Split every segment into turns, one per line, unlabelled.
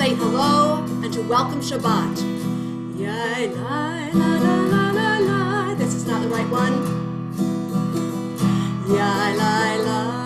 say hello and to welcome Shabbat. Yay, la, la, la, la, la, la. This is not the right one. Yay, la, la.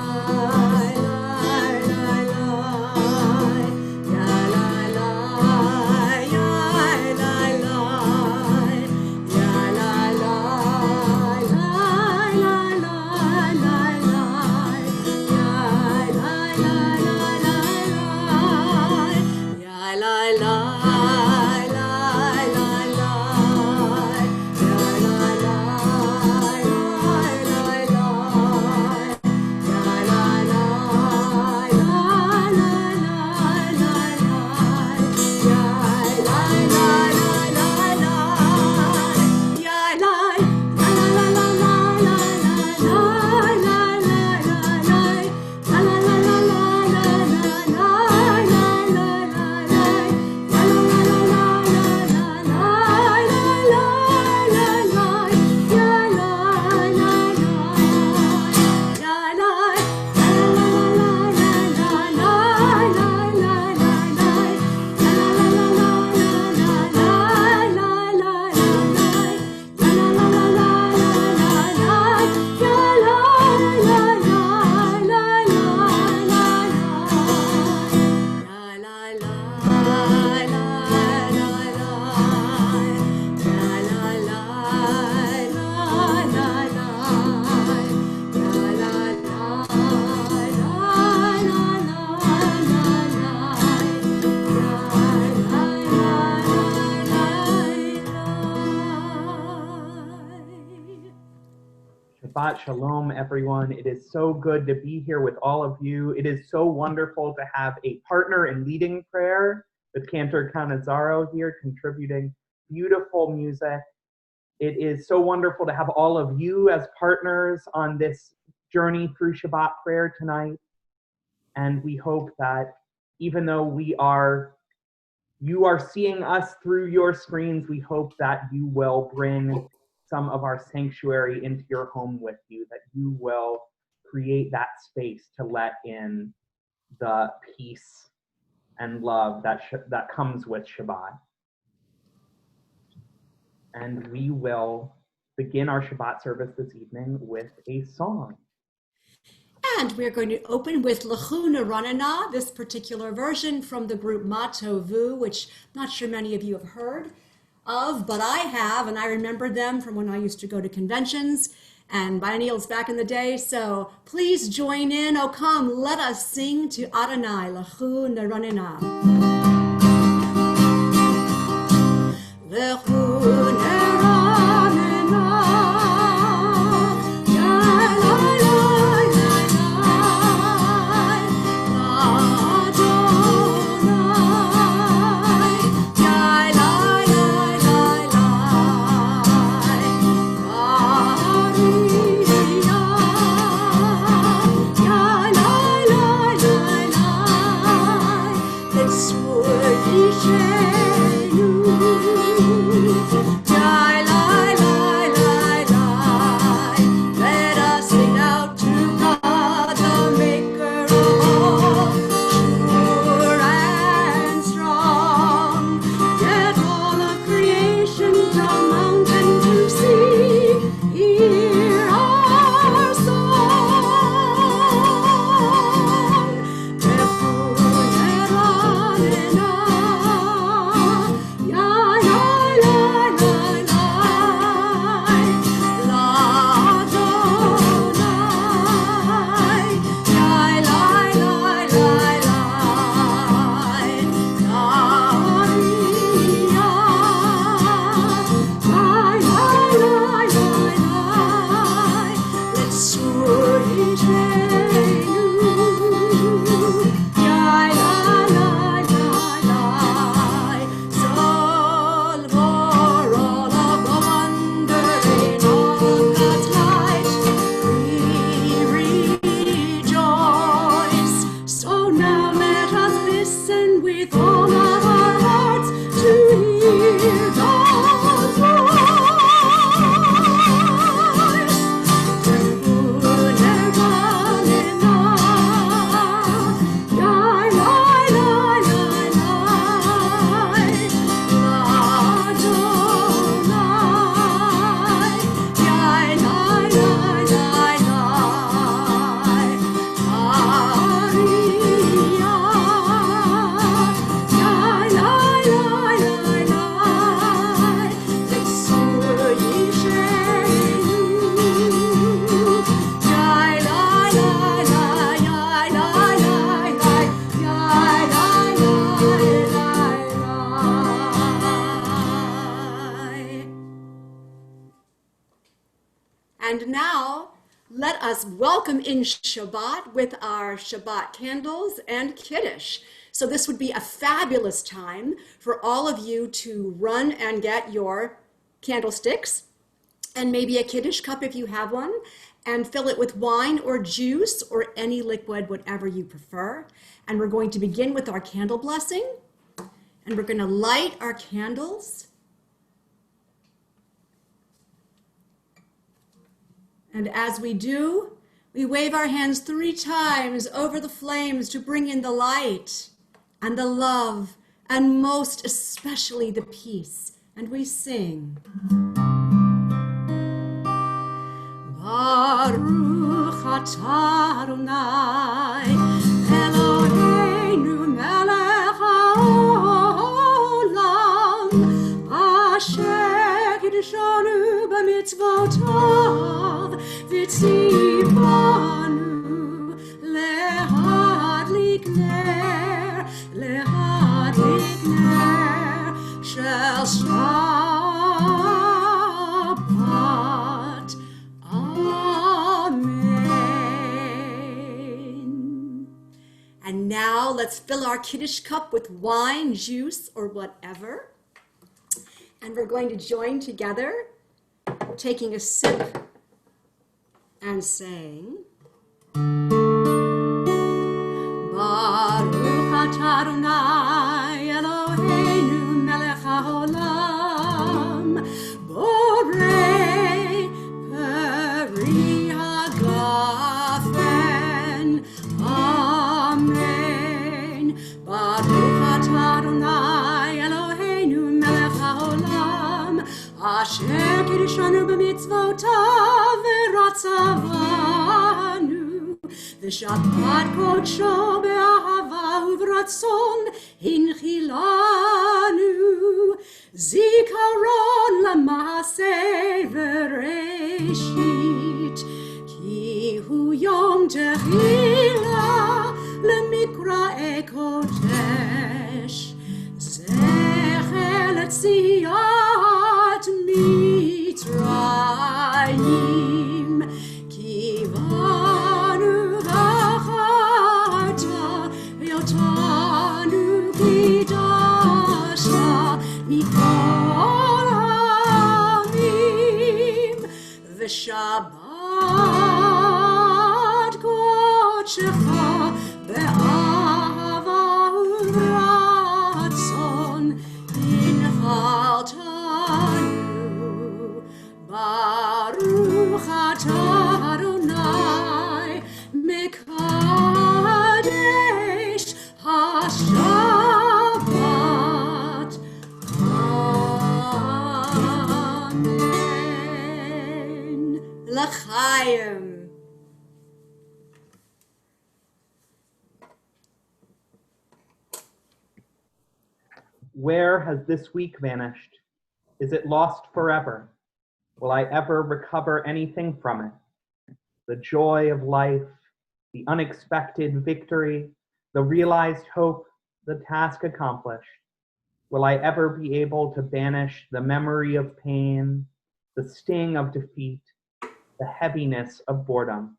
Shabbat Shalom, everyone. It is so good to be here with all of you. It is so wonderful to have a partner in leading prayer with Cantor Canizaro here contributing beautiful music. It is so wonderful to have all of you as partners on this journey through Shabbat prayer tonight. And we hope that even though you are seeing us through your screens, we hope that you will bring some of our sanctuary into your home with you, that you will create that space to let in the peace and love that comes with Shabbat. And we will begin our Shabbat service this evening with a song.
And we're going to open with L'chu Neranena, this particular version from the group Matovu, which I'm not sure many of you have heard of, but I have, and I remember them from when I used to go to conventions and biennials back in the day. So please join in. Oh, come, let us sing to Adonai, L'chu Neranena. L'chu Neranena. let us welcome in Shabbat with our Shabbat candles and Kiddush. So this would be a fabulous time for all of you to run and get your candlesticks and maybe a Kiddush cup if you have one, and fill it with wine or juice or any liquid, whatever you prefer. And we're going to begin with our candle blessing, and we're going to light our candles. And as we do, we wave our hands 3 times over the flames to bring in the light and the love and most especially the peace. And we sing. Baruch atah Adonai Eloheinu melech haolam asher kiddushanu b'mitzvotav v'tzivanu lehadlik ner shel Shabbat. Amen. And now let's fill our Kiddush cup with wine, juice, or whatever. And we're going to join together, taking a sip and saying, Baruch atah Adonai Eloheinu melech haolam borei peri hagafen. Amen. Baruch atah Adonai Eloheinu melech haolam asher kiddushanu b'mitzvotav v'ratzavanu v'shabbat kodsho be'ahava u'v'ratzon hinchilanu zikaron la'maaseh v'reshit ki hu yom tehila lemikra'e kodesh zecher le'tziat mitzrayim ki vanu v'chata v'yotanu kidasha mikol ha'amim v'shabbat kodshecha be'ahava u'v'ratzon inchaltanu. Baruch atah Adonai mekadesh haShabbat. Amen. L'chaim.
Where has this week vanished? Is it lost forever? Will I ever recover anything from it? The joy of life, the unexpected victory, the realized hope, the task accomplished. Will I ever be able to banish the memory of pain, the sting of defeat, the heaviness of boredom?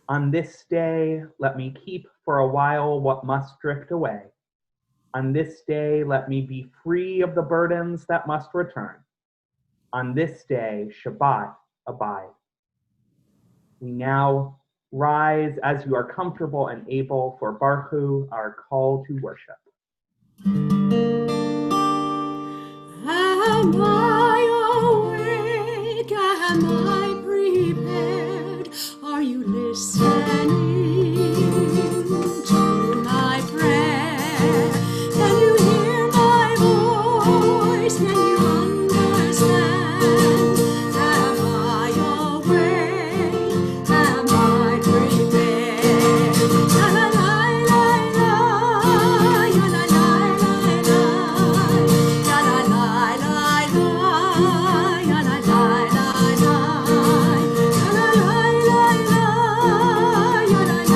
On this day, let me keep for a while what must drift away. On this day, let me be free of the burdens that must return. On this day, Shabbat abide. We now rise as you are comfortable and able for Baruch Hu, our call to worship.
Am I awake? Am I prepared? Are you listening to my prayer? Can you hear my voice? Can you understand? Am I awake? Am I prepared? La la la la la, la la la la la, la la la la la, la la la la la, la la la la la, la la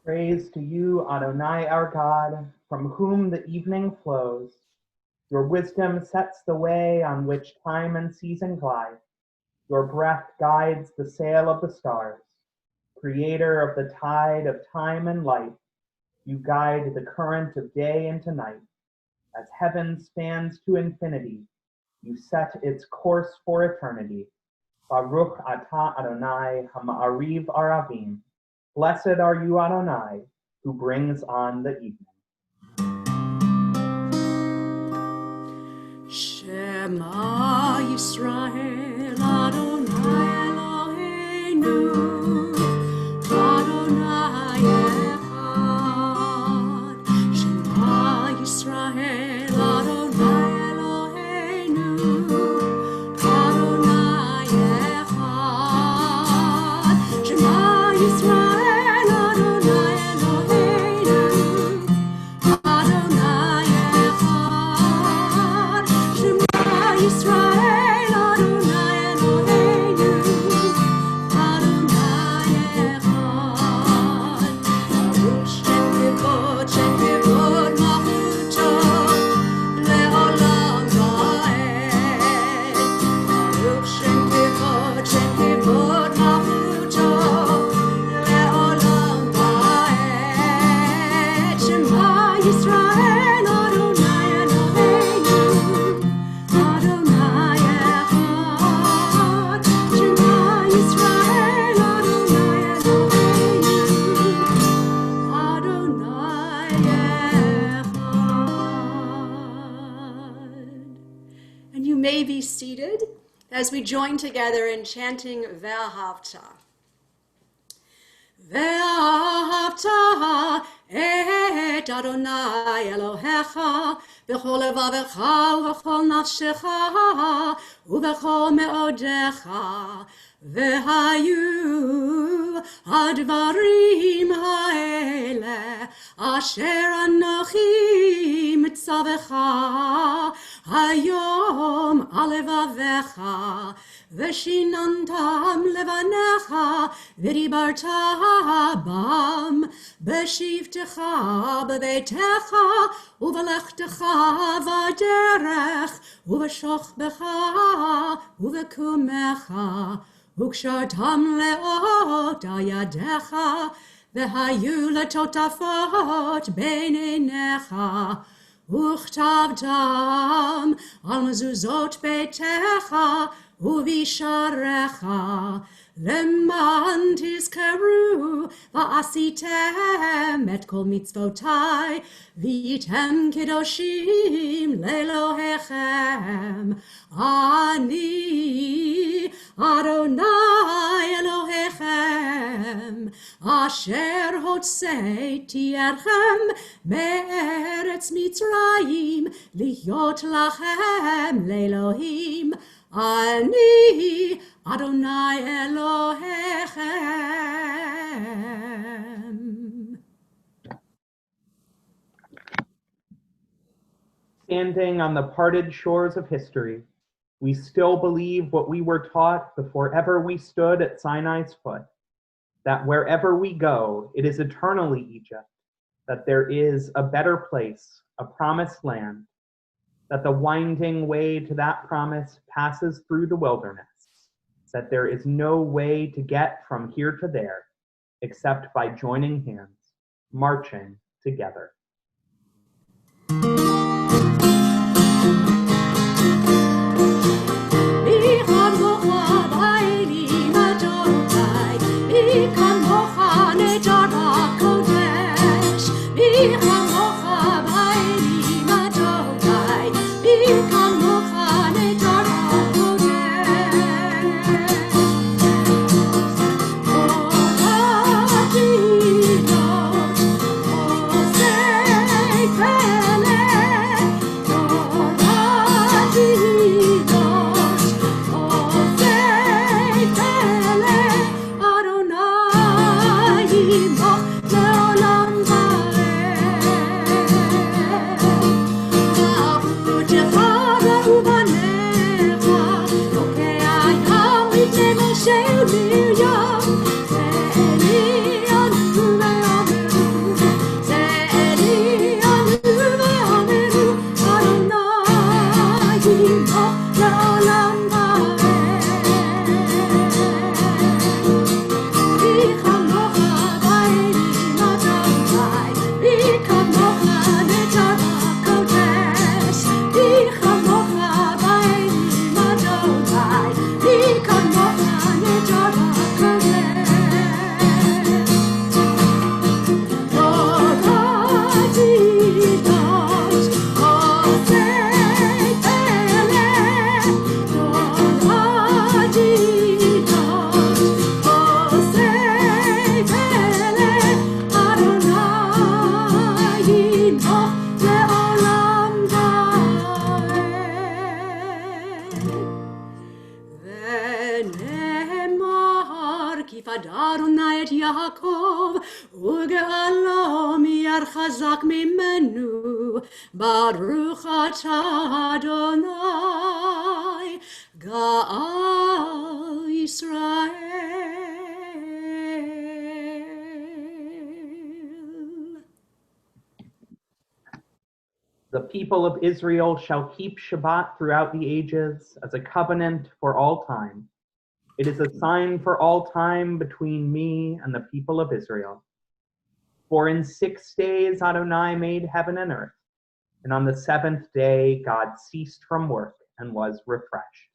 Praise to you, Adonai our God, from whom the evening flows. Your wisdom sets the way on which time and season glide. Your breath guides the sail of the stars. Creator of the tide of time and light, you guide the current of day into night. As heaven spans to infinity, you set its course for eternity. Baruch atah Adonai ha'ma'ariv aravim. Blessed are you, Adonai, who brings on the evening.
Shema Yisrael Adonai Eloheinu Adonai Echad. Shema Yisrael Adonai Eloheinu Adonai Echad. Shema Yisrael Adonai Eloheinu Adonai Echad. Shema Yisrael Adonai Eloheinu Adonai Echad. Baruch Shem Kevod Malchuto Le'olam Va'ed. Baruch Shem Kevod Malchuto Le'olam Va'ed. Shema Yisrael Adonai Eloheinu Adonai Echad. Shema Yisrael Adonai Eloheinu Adonai Echad. And you may be seated as we join together in chanting Ve'ahavta. Ve'ahavta et Adonai Elohecha b'chol levavecha u'b'chol nafshecha u'b'chol me'odecha ve'hayu advarim ha'ele asher anochi mitzavecha hayom alevavecha v'shinantam levanecha v'dibarta bam b'shivtecha b'beitecha u'v'lechtecha v'derech u'v'shochbecha u'v'kumecha u'kshartam le'ot ayadecha v'hayu letotafot beinenecha וכתבתם על מזוזות ביתך ובשעריך למען תזכרו ועשיתם את כל מצוותיי והייתם קדושים לאלוהיכם. אני אדוני אלוהיכם אשר הוצאתי אתכם מארץ מצרים להיות לכם לאלוהים. אני אדוני אלוהיכם.
Standing on the parted shores of history, we still believe what we were taught before ever we stood at Sinai's foot, that wherever we go, it is eternally Egypt, that there is a better place, a promised land, that the winding way to that promise passes through the wilderness, that there is no way to get from here to there except by joining hands, marching together.
Oh, Adonai et Yaakov, ug'alo mi'er chazak mimenu, Baruch atah Adonai, Ga'al Yisrael.
The people of Israel shall keep Shabbat throughout the ages as a covenant for all time. It is a sign for all time between me and the people of Israel. For in 6 days Adonai made heaven and earth, and on the 7th day God ceased from work and was refreshed.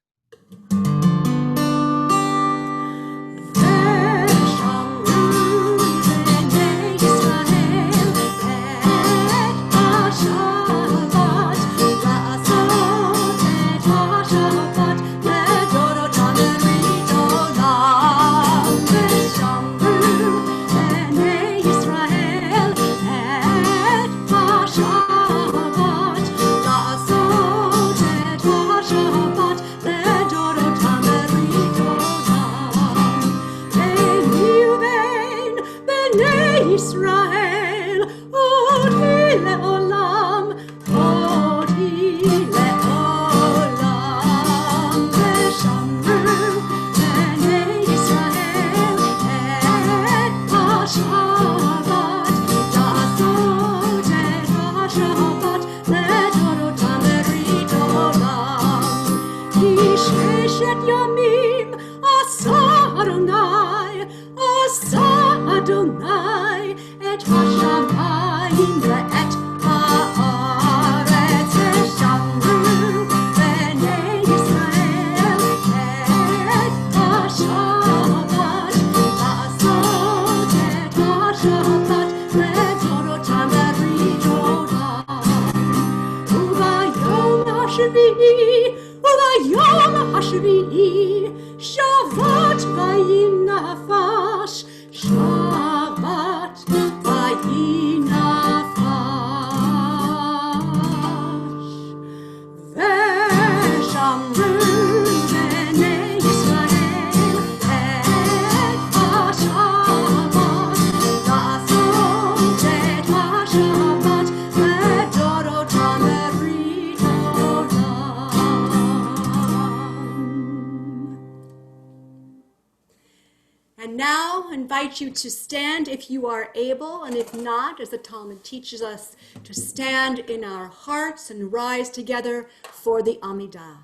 And now I invite you to stand if you are able, and if not, as the Talmud teaches us, to stand in our hearts and rise together for the Amidah.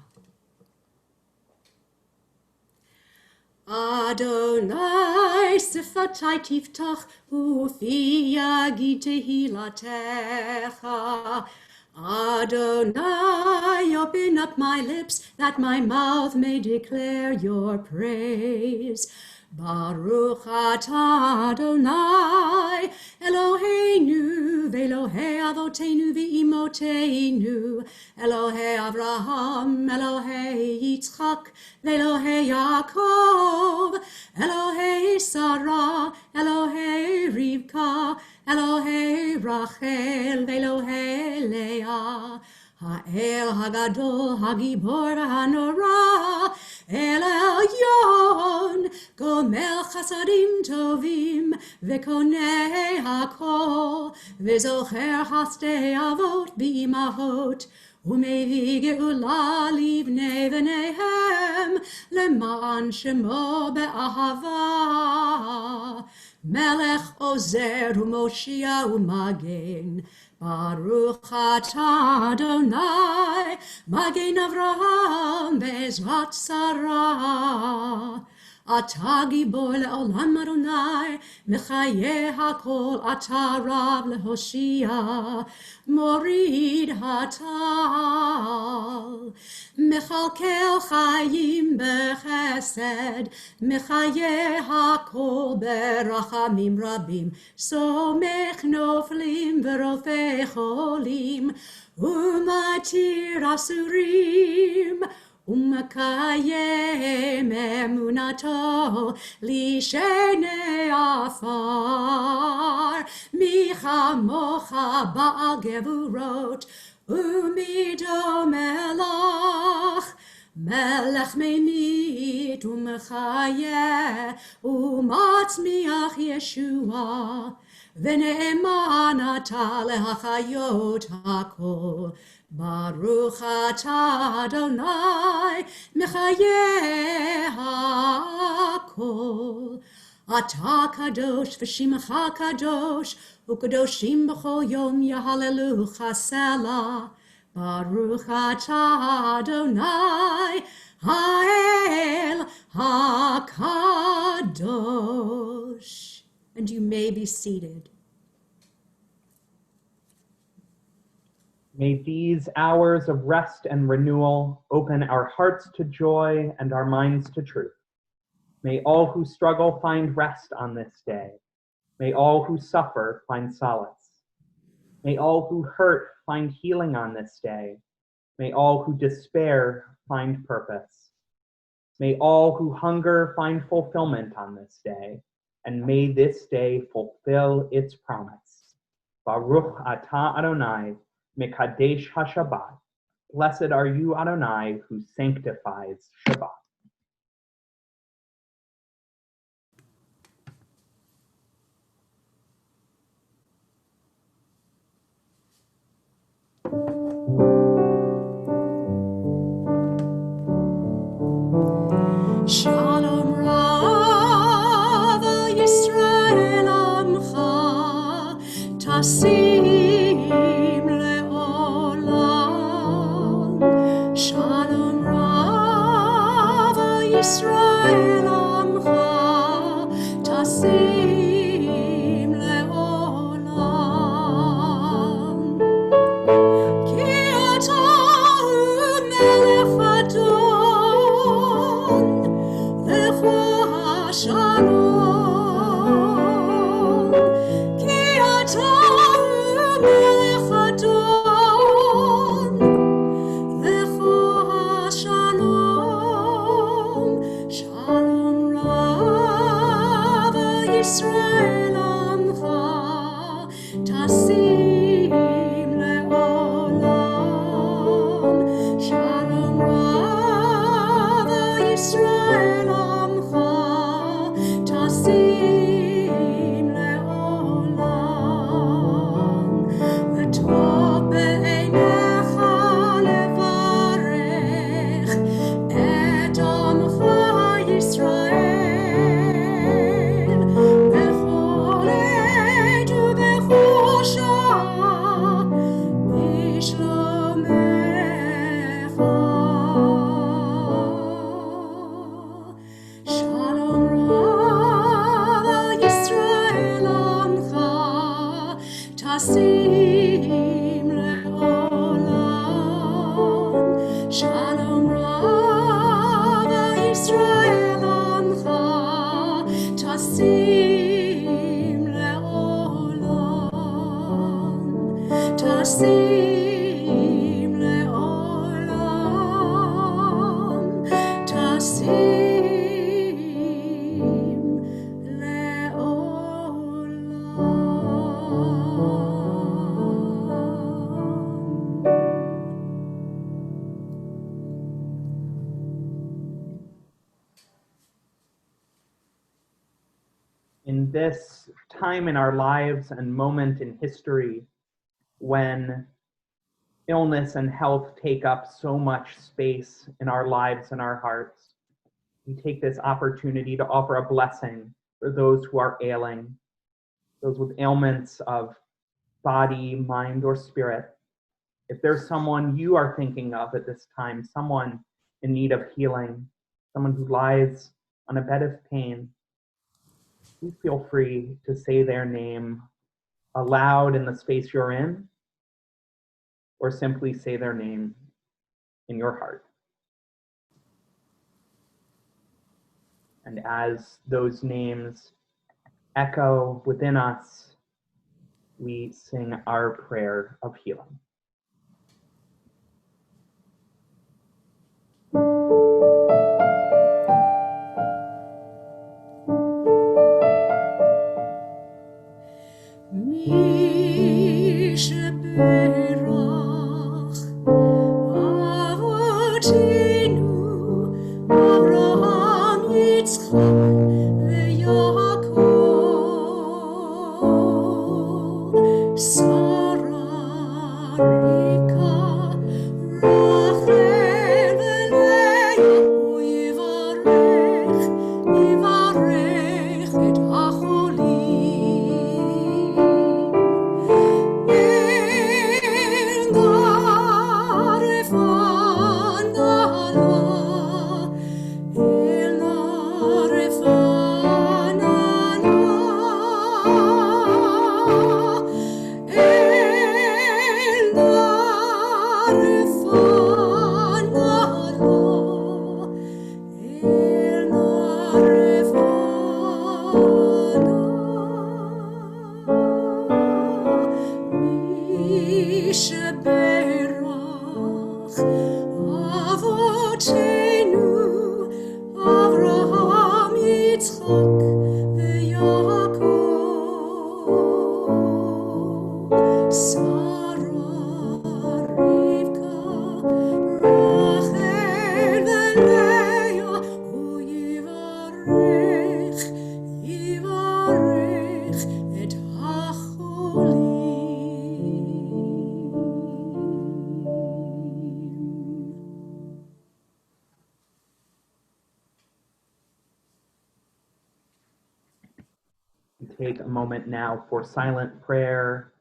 Adonai sifatai tiftach ufi yagid tehilatecha. Adonai, open up my lips that my mouth may declare your praise. Baruch atah Adonai, Eloheinu, ve'Elohei avoteinu ve'imoteinu, Elohei Avraham, Elohei Yitzchak, ve'Elohei Yaakov, Elohei Sarah, Elohei Rivka, Elohei Rachel, ve'Elohei Leah. Ha'el hagadol hagibor ha'norah, El Elyon, gomel chasadim tovim, vekonei hakol, vezocher hasdei avot b'imahot, umevi geula livnei v'neihem, leman shemo be'ahava. Melech Ozer uMoshiach uMagen. Baruch atah Adonai, Magen Avraham Bezrat Sarah. Atah Gibor le'olam Adonai, Mechayeh hakol, Atah Rav lehoshia, Morid hatal. Mechalkel chayim bechesed, Mechayeh hakol berachamim rabim, Somech noflim verofei cholim, Umatir asurim, Umakayem emunato lishene afar, Michamocha ba'al gevurot, Umido melach, Melech menit umechayeh, Umatzmiach Yeshua, V'ne'eman ata lehachayot hakol. Baruch atah Adonai, mechayeh hakol. Atah kadosh v'shimcha kadosh, u'kadoshim b'chol yom yahalelucha selah. Baruch atah Adonai, ha'el hakadosh. And you may be seated.
May these hours of rest and renewal open our hearts to joy and our minds to truth. May all who struggle find rest on this day. May all who suffer find solace. May all who hurt find healing on this day. May all who despair find purpose. May all who hunger find fulfillment on this day. And may this day fulfill its promise. Baruch atah Adonai, Mekadesh HaShabbat. Blessed are you, Adonai, who sanctifies Shabbat.
Shalom Rav Yisrael Amcha Tasim Le'olam. Shalom Rav Yisrael Amcha Tasim Le'olam. Ki atah Melech Adon, Shalom, ki atah Melech Adon, lecha shalom, shalom rav Yisrael amcha, tasim le'olam, shalom rav Yisrael amcha, tasim le'olam. וטוב בעיניך לברך את עמך ישראל בכל עת ובכל שעה בשלומך. שלום רב על ישראל עמך, tasim le'olam. Shalom rav Yisrael amcha, tasim le'olam, tasim le'olam, tasim
In this time in our lives and moment in history when illness and health take up so much space in our lives and our hearts, we take this opportunity to offer a blessing for those who are ailing, those with ailments of body, mind, or spirit. If there's someone you are thinking of at this time, someone in need of healing, someone who lies on a bed of pain, please feel free to say their name aloud in the space you're in, or simply say their name in your heart. And as those names echo within us, we sing our prayer of healing.
Mi sheberach avotenu Avraham Yitzchak veYaakov Sarah Rivka Rachel veLeah Yivarech et Acholim sheberach avotenu Avraham Yitzchak veYaakov Sarah Rivka Rachel veLeah Yivarech et Acholim.
Take a moment now for silent prayer,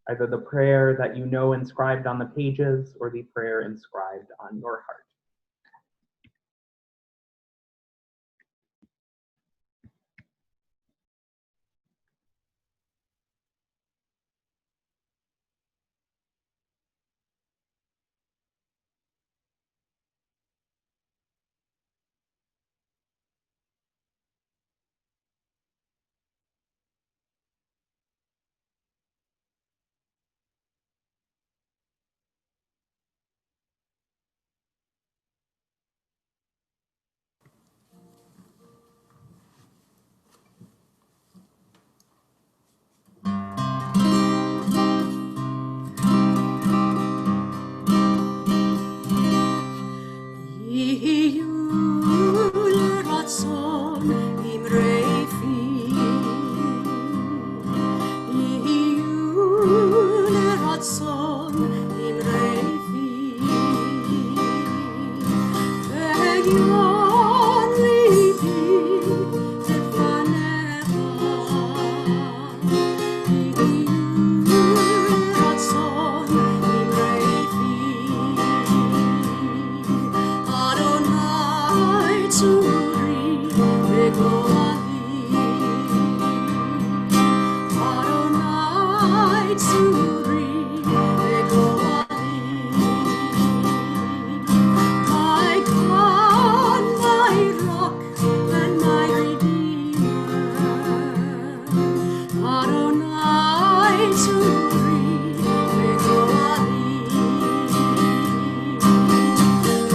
either the prayer that you know inscribed on the pages or the prayer inscribed on your heart.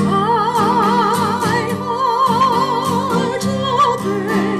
My heart open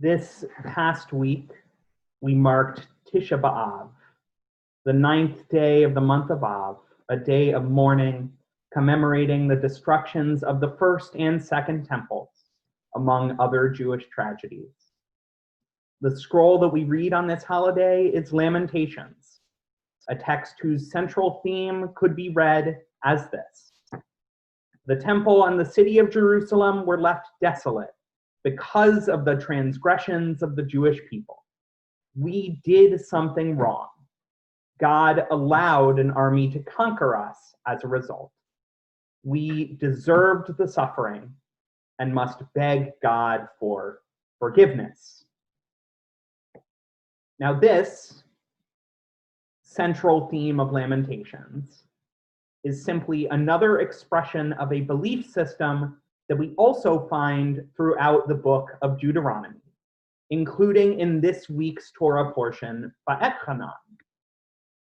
This past week, we marked Tisha B'Av, the 9th day of the month of Av, a day of mourning commemorating the destructions of the first and second temples, among other Jewish tragedies. The scroll that we read on this holiday is Lamentations, a text whose central theme could be read as this: the temple and the city of Jerusalem were left desolate because of the transgressions of the Jewish people. We did something wrong. God allowed an army to conquer us as a result. We deserved the suffering and must beg God for forgiveness. Now, this central theme of Lamentations is simply another expression of a belief system that we also find throughout the book of Deuteronomy, including in this week's Torah portion, Va'etchanan.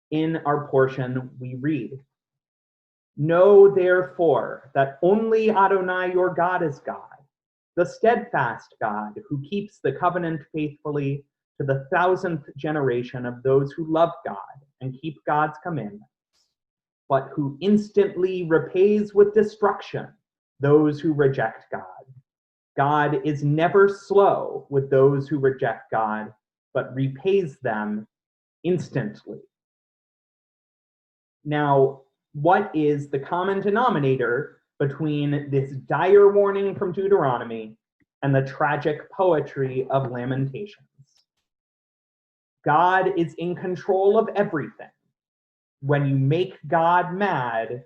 In our portion, we read, "Know therefore that only Adonai your God is God, the steadfast God who keeps the covenant faithfully to the 1,000th generation of those who love God and keep God's commandments, but who instantly repays with destruction those who reject God. God is never slow with those who reject God, but repays them instantly." Now, what is the common denominator between this dire warning from Deuteronomy and the tragic poetry of Lamentations? God is in control of everything. When you make God mad,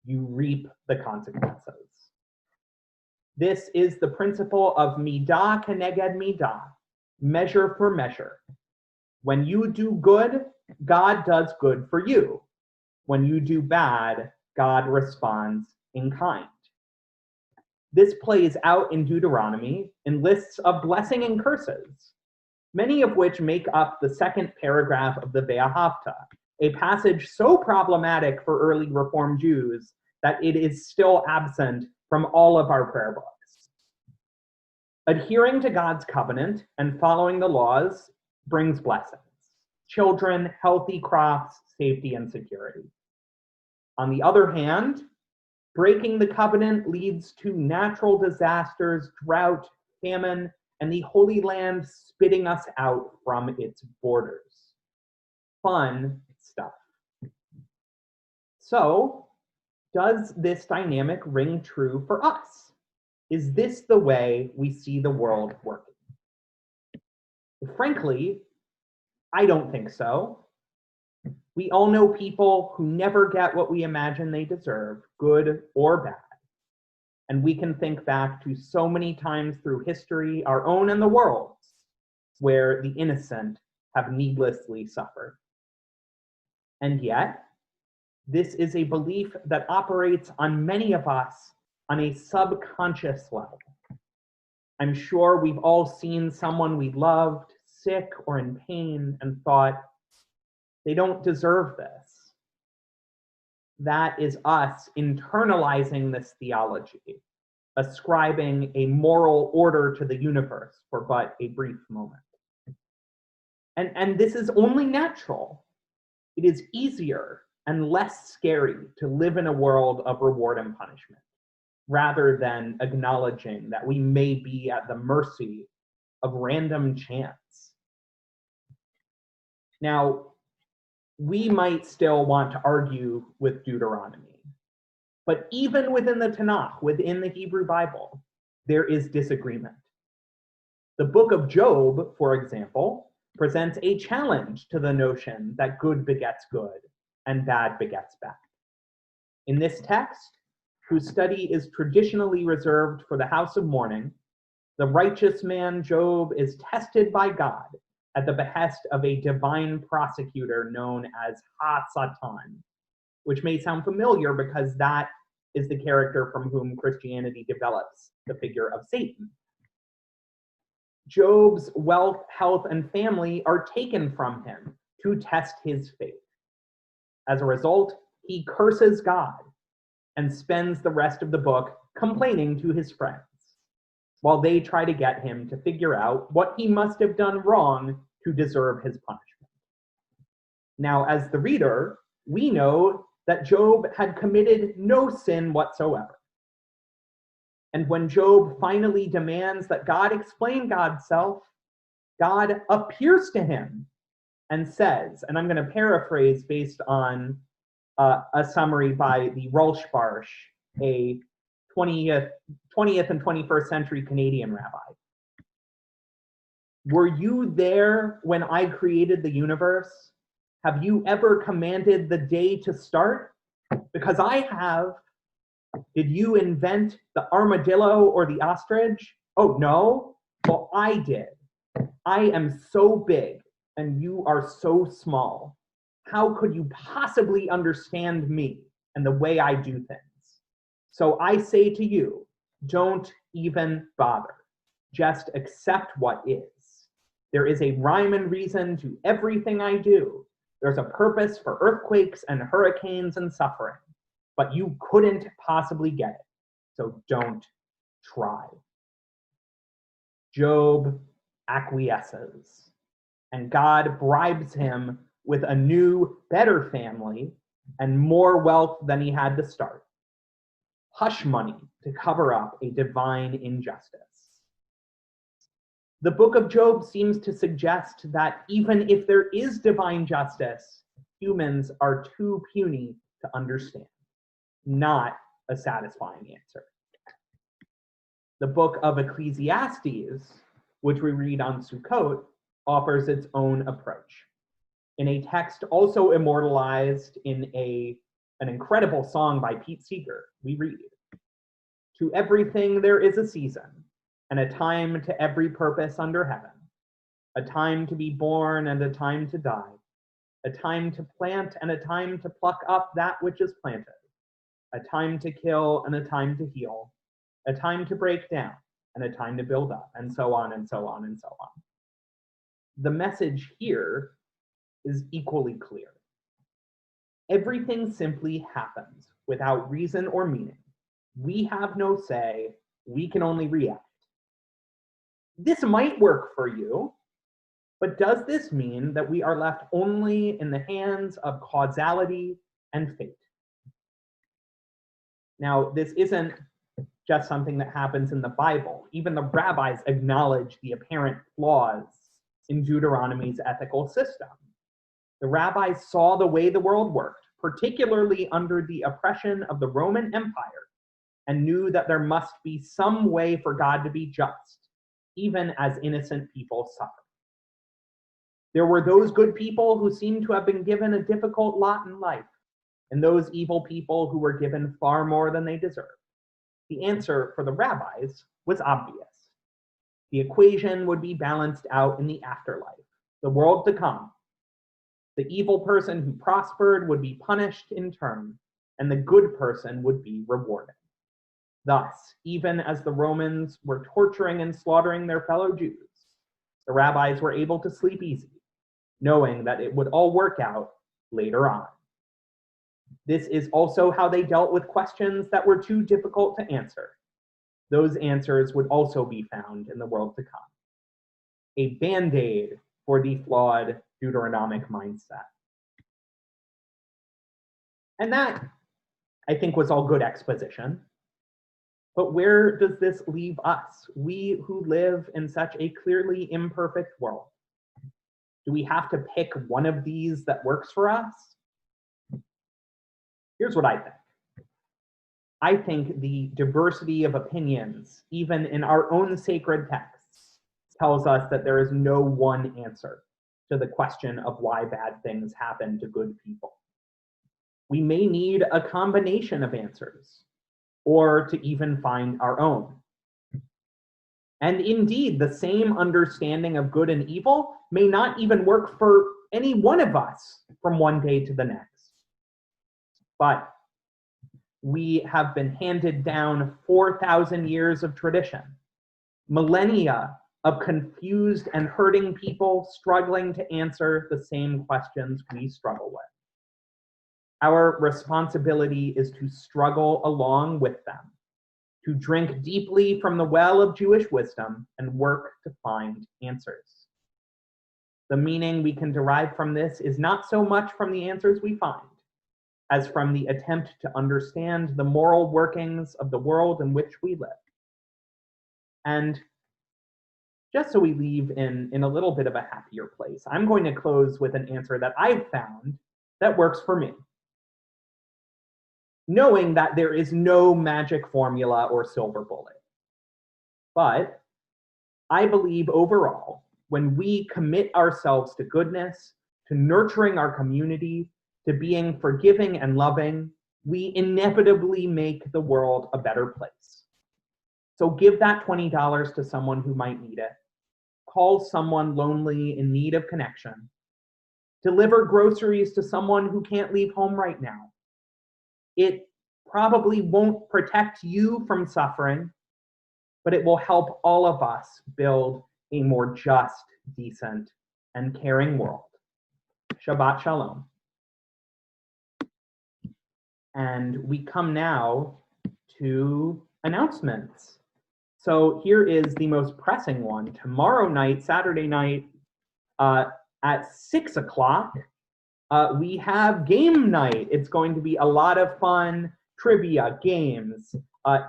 you reap the consequences. This is the principle of midah keneged midah, measure for measure. When you do good, God does good for you. When you do bad, God responds in kind. This plays out in Deuteronomy in lists of blessing and curses, many of which make up the second paragraph of the Ve'ahavta, a passage so problematic for early Reform Jews that it is still absent from all of our prayer books. Adhering to God's covenant and following the laws brings blessings: children, healthy crops, safety, and security. On the other hand, breaking the covenant leads to natural disasters, drought, famine, and the Holy Land spitting us out from its borders. Fun stuff. So, does this dynamic ring true for us? Is this the way we see the world working? Frankly, I don't think so. We all know people who never get what we imagine they deserve, good or bad. And we can think back to so many times through history, our own and the world's, where the innocent have needlessly suffered. And yet, this is a belief that operates on many of us on a subconscious level. I'm sure we've all seen someone we loved sick or in pain and thought, they don't deserve this. That is us internalizing this theology, ascribing a moral order to the universe for but a brief moment. And this is only natural. It is easier and less scary to live in a world of reward and punishment, rather than acknowledging that we may be at the mercy of random chance. Now, we might still want to argue with Deuteronomy, but even within the Tanakh, within the Hebrew Bible, there is disagreement. The book of Job, for example, presents a challenge to the notion that good begets good and bad begets bad. In this text, whose study is traditionally reserved for the house of mourning, the righteous man Job is tested by God at the behest of a divine prosecutor known as Ha-Satan, which may sound familiar because that is the character from whom Christianity develops the figure of Satan. Job's wealth, health, and family are taken from him to test his faith. As a result, he curses God and spends the rest of the book complaining to his friends. while they try to get him to figure out what he must have done wrong to deserve his punishment. Now, as the reader, we know that Job had committed no sin whatsoever. And when Job finally demands that God explain God's self, God appears to him and says, and I'm going to paraphrase based on a summary by the Rulshbarsh, a 20th and 21st century Canadian rabbi. Were you there when I created the universe? Have you ever commanded the day to start? Because I have. Did you invent the armadillo or the ostrich? Oh, no? Well, I did. I am so big and you are so small. How could you possibly understand me and the way I do things? So I say to you, don't even bother. Just accept what is. There is a rhyme and reason to everything I do. There's a purpose for earthquakes and hurricanes and suffering, but you couldn't possibly get it. So don't try. Job acquiesces, and God bribes him with a new, better family and more wealth than he had to start. Hush money to cover up a divine injustice. The book of Job seems to suggest that even if there is divine justice, humans are too puny to understand. Not a satisfying answer. The book of Ecclesiastes, which we read on Sukkot, offers its own approach. In a text also immortalized in an incredible song by Pete Seeger, we read, "To everything there is a season, and a time to every purpose under heaven, a time to be born and a time to die, a time to plant and a time to pluck up that which is planted, a time to kill and a time to heal, a time to break down and a time to build up," and so on and so on and so on. The message here is equally clear. Everything simply happens without reason or meaning. We have no say, we can only react. This might work for you, but does this mean that we are left only in the hands of causality and fate? Now, this isn't just something that happens in the Bible. Even the rabbis acknowledge the apparent flaws in Deuteronomy's ethical system. The rabbis saw the way the world worked, particularly under the oppression of the Roman Empire, and knew that there must be some way for God to be just, even as innocent people suffer. There were those good people who seemed to have been given a difficult lot in life, and those evil people who were given far more than they deserved. The answer for the rabbis was obvious. The equation would be balanced out in the afterlife, the world to come. The evil person who prospered would be punished in turn, and the good person would be rewarded. Thus, even as the Romans were torturing and slaughtering their fellow Jews, the rabbis were able to sleep easy, knowing that it would all work out later on. This is also how they dealt with questions that were too difficult to answer. Those answers would also be found in the world to come. A band-aid for the flawed Deuteronomic mindset. And that, I think, was all good exposition. But where does this leave us, we who live in such a clearly imperfect world? Do we have to pick one of these that works for us? Here's what I think. I think the diversity of opinions, even in our own sacred texts, tells us that there is no one answer to the question of why bad things happen to good people. We may need a combination of answers, or to even find our own. And indeed, the same understanding of good and evil may not even work for any one of us from one day to the next. But we have been handed down 4,000 years of tradition, millennia of confused and hurting people struggling to answer the same questions we struggle with. Our responsibility is to struggle along with them, to drink deeply from the well of Jewish wisdom and work to find answers. The meaning we can derive from this is not so much from the answers we find, as from the attempt to understand the moral workings of the world in which we live. And just so we leave in a little bit of a happier place, I'm going to close with an answer that I've found that works for me, knowing that there is no magic formula or silver bullet. But I believe overall, when we commit ourselves to goodness, to nurturing our community, to being forgiving and loving, we inevitably make the world a better place. So give that $20 to someone who might need it. Call someone lonely in need of connection. Deliver groceries to someone who can't leave home right now. It probably won't protect you from suffering, but it will help all of us build a more just, decent, and caring world. Shabbat Shalom. And we come now to announcements. So here is the most pressing one. Tomorrow night, Saturday night, at 6 o'clock, we have game night. It's going to be a lot of fun, trivia, games.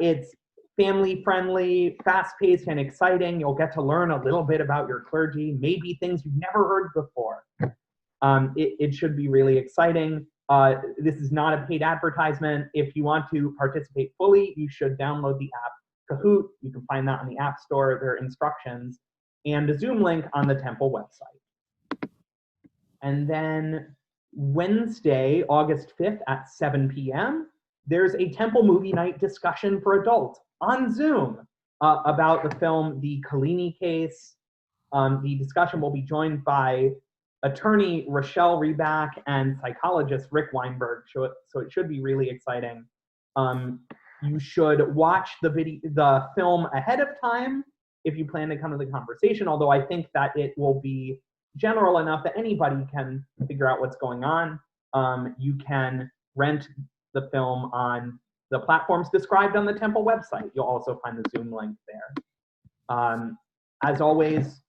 It's family friendly, fast paced, and exciting. You'll get to learn a little bit about your clergy, maybe things you've never heard before. It should be really exciting. This is not a paid advertisement. If you want to participate fully, you should download the app Kahoot. You can find that on the App Store. There are instructions and a Zoom link on the temple website. And then Wednesday, August 5th at 7 p.m., there's a temple movie night discussion for adults on Zoom about the film The Collini Case. The discussion will be joined by attorney Rochelle Reback and psychologist Rick Weinberg, so it should be really exciting. You should watch the film ahead of time if you plan to come to the conversation, although I think that it will be general enough that anybody can figure out what's going on. You can rent the film on the platforms described on the temple website. You'll also find the Zoom link there. As always,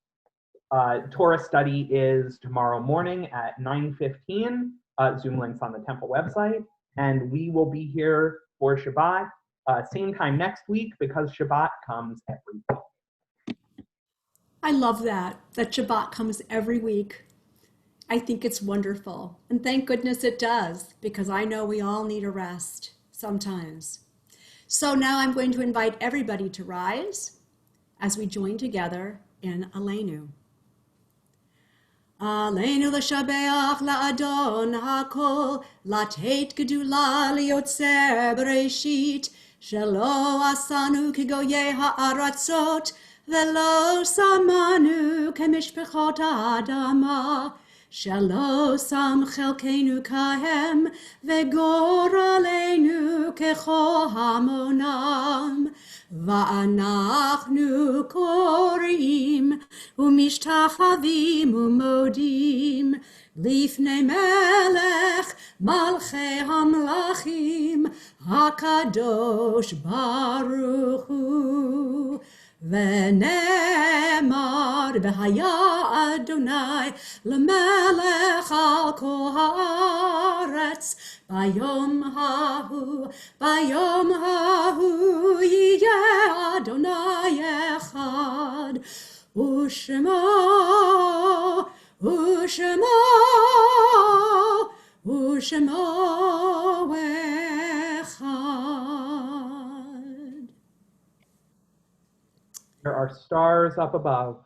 Torah study is tomorrow morning at 9:15. Zoom links on the temple website. And we will be here for Shabbat, same time next week, because Shabbat comes every week.
I love that Shabbat comes every week. I think it's wonderful. And thank goodness it does, because I know we all need a rest sometimes. So now I'm going to invite everybody to rise as we join together in Aleinu. Aleinu l'shabeach la'adon ha'kol, lateit gedula liotzer bereshit, shelo asanu kigoye ha'aratzot, velo samanu kemishpechot ha'adama, shelo sam chelkeinu kahem, וגורלנו ככל המונם. ואנחנו קוראים ומשתחווים ומודים לפני מלך מלכי המלכים הקדוש ברוך הוא. ונאמר והיה אדוני למלך על כל הארץ ביום ההוא יהיה אדוני אחד ושמו אחד.
There are stars up above,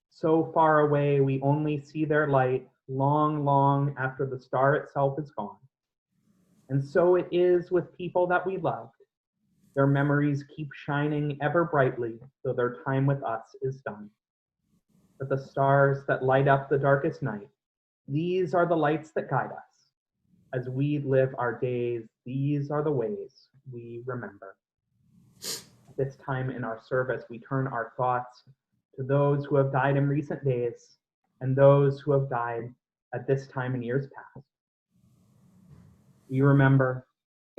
so far away we only see their light long, long after the star itself is gone. And so it is with people that we loved. Their memories keep shining ever brightly, though their time with us is done. But the stars that light up the darkest night, these are the lights that guide us. As we live our days, these are the ways we remember. At this time in our service, we turn our thoughts to those who have died in recent days and those who have died at this time in years past. We remember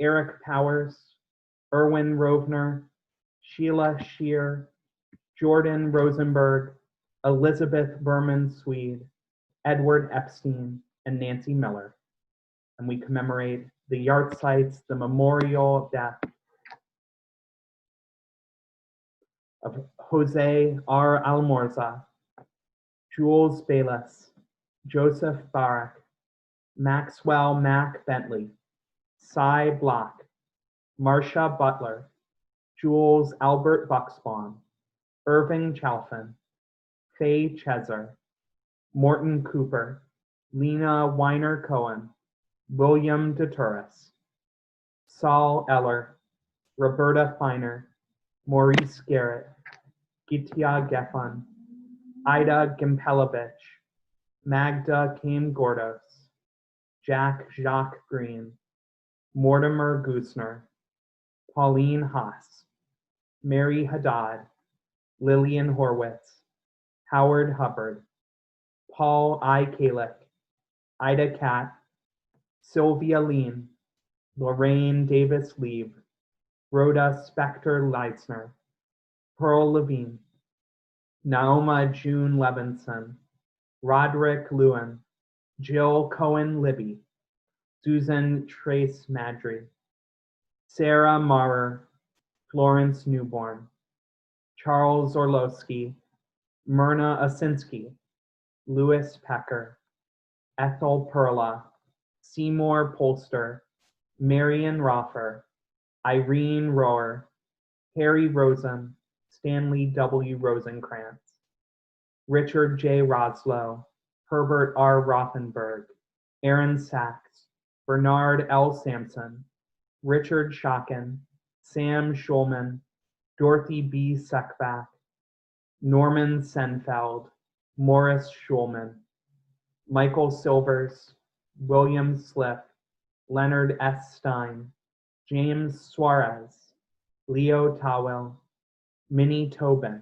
Eric Powers, Erwin Rovner, Sheila Shear, Jordan Rosenberg, Elizabeth Berman Swede, Edward Epstein, and Nancy Miller. And we commemorate the yahrzeits, the memorial death of Jose R. Almorza, Jules Bayless, Joseph Barak, Maxwell Mack Bentley, Cy Block, Marcia Butler, Jules Albert Bucksbaum, Irving Chalfin, Faye Cheser, Morton Cooper, Lena Weiner Cohen, William DeTuris, Saul Eller, Roberta Feiner, Maurice Garrett, Gitya Geffen, Ida Gimpelovich, Magda Kame Gordos, Jack Jacques Green, Mortimer Goosner, Pauline Haas, Mary Haddad, Lillian Horwitz, Howard Hubbard, Paul I. Kalick, Ida Catt, Sylvia Lean, Lorraine Davis Leib, Rhoda Spector Leisner, Pearl Levine, Naoma June Levinson, Roderick Lewin, Jill Cohen Libby, Susan Trace Madry, Sarah Maurer, Florence Newborn, Charles Orlowski, Myrna Osinski, Louis Pecker, Ethel Perla, Seymour Polster, Marion Roffer, Irene Rohr, Harry Rosen, Stanley W. Rosenkrantz, Richard J. Roslow, Herbert R. Rothenberg, Aaron Sachs, Bernard L. Sampson, Richard Schocken, Sam Schulman, Dorothy B. Seckbach, Norman Senfeld, Morris Schulman, Michael Silvers, William Sliff, Leonard S. Stein, James Suarez, Leo Tawel, Minnie Tobin,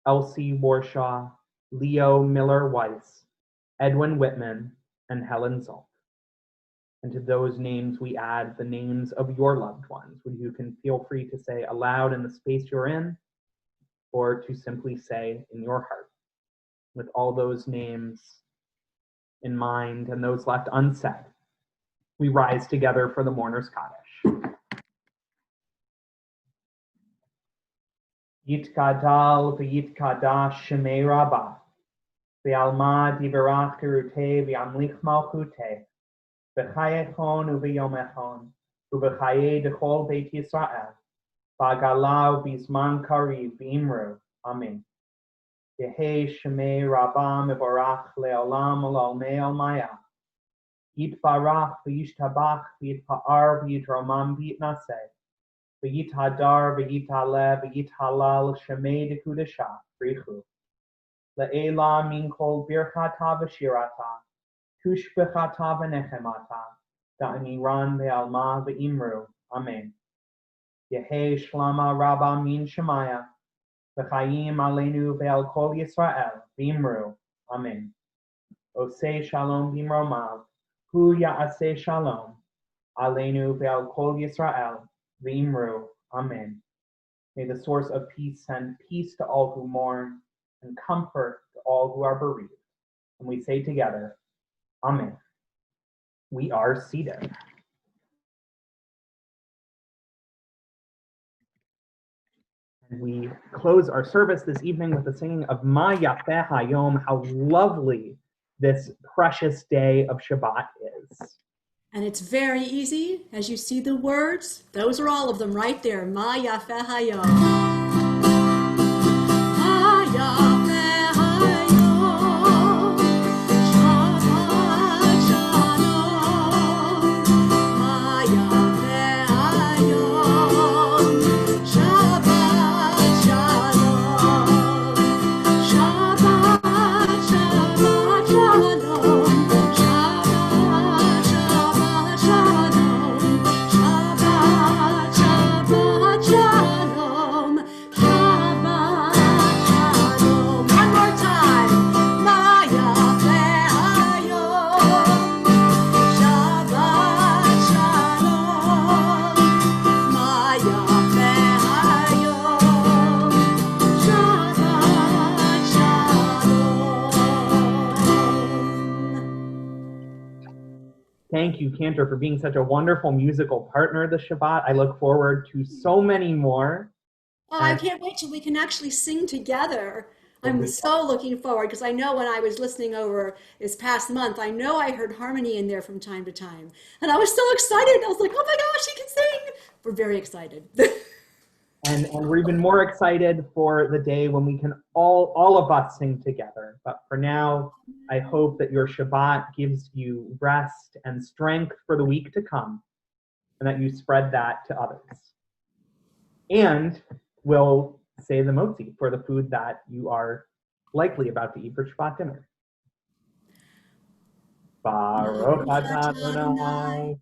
Elsie Warshaw, Leo Miller Weiss, Edwin Whitman, and Helen Zolk. And to those names, we add the names of your loved ones, which you can feel free to say aloud in the space you're in, or to simply say in your heart. With all those names in mind and those left unsaid, we rise together for the mourner's Kaddish. Yitgadal v'yitkadash shemei rabbah, v'alma divarach geruteh v'amlich malchuteh, v'chayechon u'v'yomechon, u'v'chaye dechol beit Yisrael, v'agalau b'zman kariv v'imru. Amen. Yehei shemei rabbah mevorach le'olam ol'olmei olmaya. Yitbarach v'yishtabach v'yitpa'ar v'yitromam v'yitnaseh. V'yithadar v'yitale v'yithalal shemei dekudasha frichu. Le'ela min kol birchata v'shirata, tushbechata v'nechemata, da'aniran ve'alma v'imru. Amen. Yehei shlama rabba min shemaya, v'chayim aleinu ve'al kol Yisrael v'imru. Amen. Osei shalom b'imromav, hu ya'aseh shalom, aleinu ve'al kol Yisrael v'imru. Amen. May the source of peace send peace to all who mourn and comfort to all who are bereaved. And we say together, Amen. We are seated. And we close our service this evening with the singing of Ma Yafeh Hayom. How lovely this precious day of Shabbat is.
And it's very easy. As you see the words, those are all of them right there. Ma Yafeh Hayom. Ma Yafeh Hayom. Shabbat Shalom. Ma Yafeh Hayom. Shabbat Shalom. Shabbat Shabbat Shalom. Shabbat Shalom, Shabbat Shalom.
Thank you, Cantor, for being such a wonderful musical partner this Shabbat. I look forward to so many more.
Oh, I
And
can't wait till we can actually sing together. I'm
we,
so looking forward because I know when I was listening over this past month, I know I heard harmony in there from time to time. And I was so excited. I was like, oh my gosh, he can sing. We're very excited.
and we're even more excited for the day when we can all of us sing together. But for now, I hope that your Shabbat gives you rest and strength for the week to come, and that you spread that to others. And we'll say the motzi for the food that you are likely about to eat for Shabbat dinner. Baruch
Baruch
atah
atah Adonai.
Adonai,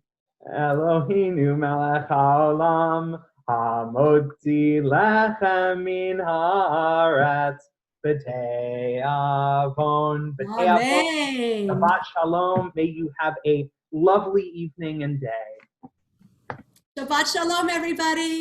Eloheinu melech haolam, hamotzi lechem min haaretz, b'tei avon,
Amen.
Shabbat shalom. May you have a lovely evening and day.
Shabbat shalom, everybody.